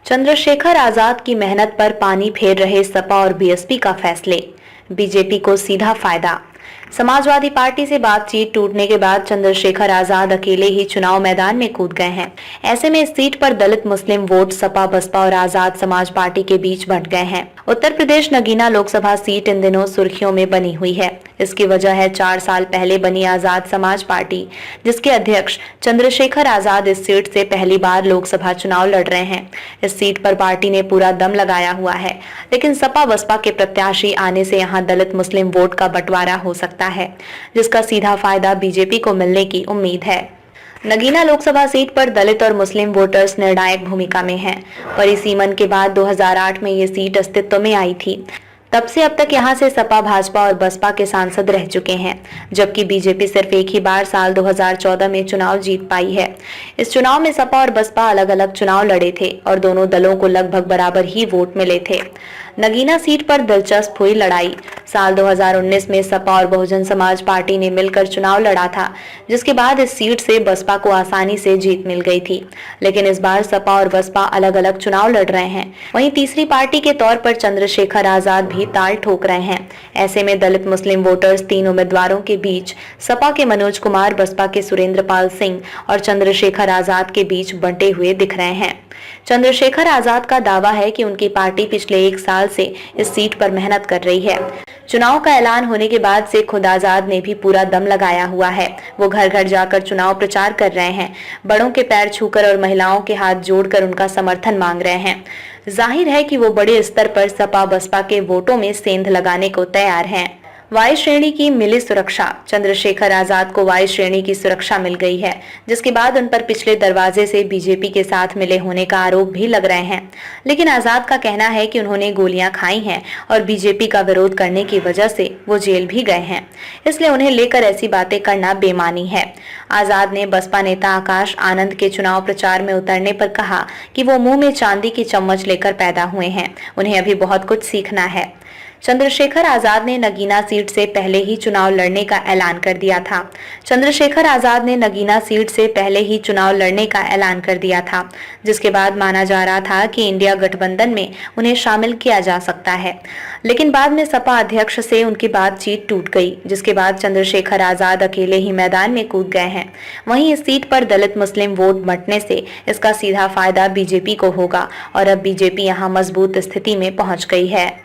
चंद्रशेखर आजाद की मेहनत पर पानी फेर रहे सपा और बीएसपी का फैसले, बीजेपी को सीधा फायदा। समाजवादी पार्टी से बातचीत टूटने के बाद चंद्रशेखर आजाद अकेले ही चुनाव मैदान में कूद गए हैं। ऐसे में इस सीट पर दलित मुस्लिम वोट सपा बसपा और आजाद समाज पार्टी के बीच बंट गए हैं। उत्तर प्रदेश नगीना लोकसभा सीट इन दिनों सुर्खियों में बनी हुई है। इसकी वजह है 4 साल पहले बनी आजाद समाज पार्टी, जिसके अध्यक्ष चंद्रशेखर आजाद इस सीट से पहली बार लोकसभा चुनाव लड़ रहे हैं। इस सीट पर पार्टी ने पूरा दम लगाया हुआ है, लेकिन सपा बसपा के प्रत्याशी आने से यहाँ दलित मुस्लिम वोट का बंटवारा हो सकता है, जिसका सीधा फायदा बीजेपी को मिलने की उम्मीद है। नगीना लोकसभा सीट पर दलित और मुस्लिम वोटर्स निर्णायक भूमिका में हैं। परिसीमन के बाद 2008 में ये सीट अस्तित्व में आई थी। तब से अब तक यहां से सपा भाजपा और बसपा के सांसद रह चुके हैं, जबकि बीजेपी सिर्फ एक ही बार साल 2014 में चुनाव जीत पाई है। इस चुनाव में सपा और बसपा अलग अलग चुनाव लड़े थे और दोनों दलों को लगभग बराबर ही वोट मिले थे। नगीना सीट पर दिलचस्प हुई लड़ाई। साल 2019 में सपा और बहुजन समाज पार्टी ने मिलकर चुनाव लड़ा था, जिसके बाद इस सीट से बसपा को आसानी से जीत मिल गई थी। लेकिन इस बार सपा और बसपा अलग अलग चुनाव लड़ रहे हैं। वहीं तीसरी पार्टी के तौर पर चंद्रशेखर आजाद भी ताल ठोक रहे हैं। ऐसे में दलित मुस्लिम वोटर्स 3 उम्मीदवारों के बीच सपा के मनोज कुमार, बसपा के सुरेंद्र पाल सिंह और चंद्रशेखर आजाद के बीच बंटे हुए दिख रहे हैं। चंद्रशेखर आजाद का दावा है कि उनकी पार्टी पिछले 1 साल से इस सीट पर मेहनत कर रही है। चुनाव का ऐलान होने के बाद से खुद आजाद ने भी पूरा दम लगाया हुआ है। वो घर घर जाकर चुनाव प्रचार कर रहे हैं, बड़ों के पैर छूकर और महिलाओं के हाथ जोड़कर उनका समर्थन मांग रहे हैं। जाहिर है कि वो बड़े स्तर पर सपा बसपा के वोटों में सेंध लगाने को तैयार हैं। वाई श्रेणी की मिली सुरक्षा। चंद्रशेखर आजाद को वाई श्रेणी की सुरक्षा मिल गई है, जिसके बाद उन पर पिछले दरवाजे से बीजेपी के साथ मिले होने का आरोप भी लग रहे हैं। लेकिन आजाद का कहना है कि उन्होंने गोलियां खाई हैं और बीजेपी का विरोध करने की वजह से वो जेल भी गए हैं, इसलिए उन्हें लेकर ऐसी बातें करना बेमानी है। आजाद ने बसपा नेता आकाश आनंद के चुनाव प्रचार में उतरने पर कहा कि वो मुंह में चांदी की चम्मच लेकर पैदा हुए हैं, उन्हें अभी बहुत कुछ सीखना है। चंद्रशेखर आजाद ने नगीना सीट से पहले ही चुनाव लड़ने का ऐलान कर दिया था। चंद्रशेखर आजाद ने नगीना सीट से पहले ही चुनाव लड़ने का ऐलान कर दिया था, जिसके बाद माना जा रहा था कि इंडिया गठबंधन में उन्हें शामिल किया जा सकता है। लेकिन बाद में सपा अध्यक्ष से उनकी बातचीत टूट गई, जिसके बाद चंद्रशेखर आजाद अकेले ही मैदान में कूद गए हैं। वहीं इस सीट पर दलित मुस्लिम वोट बंटने से इसका सीधा फायदा बीजेपी को होगा और अब बीजेपी यहां मजबूत स्थिति में पहुंच गई है।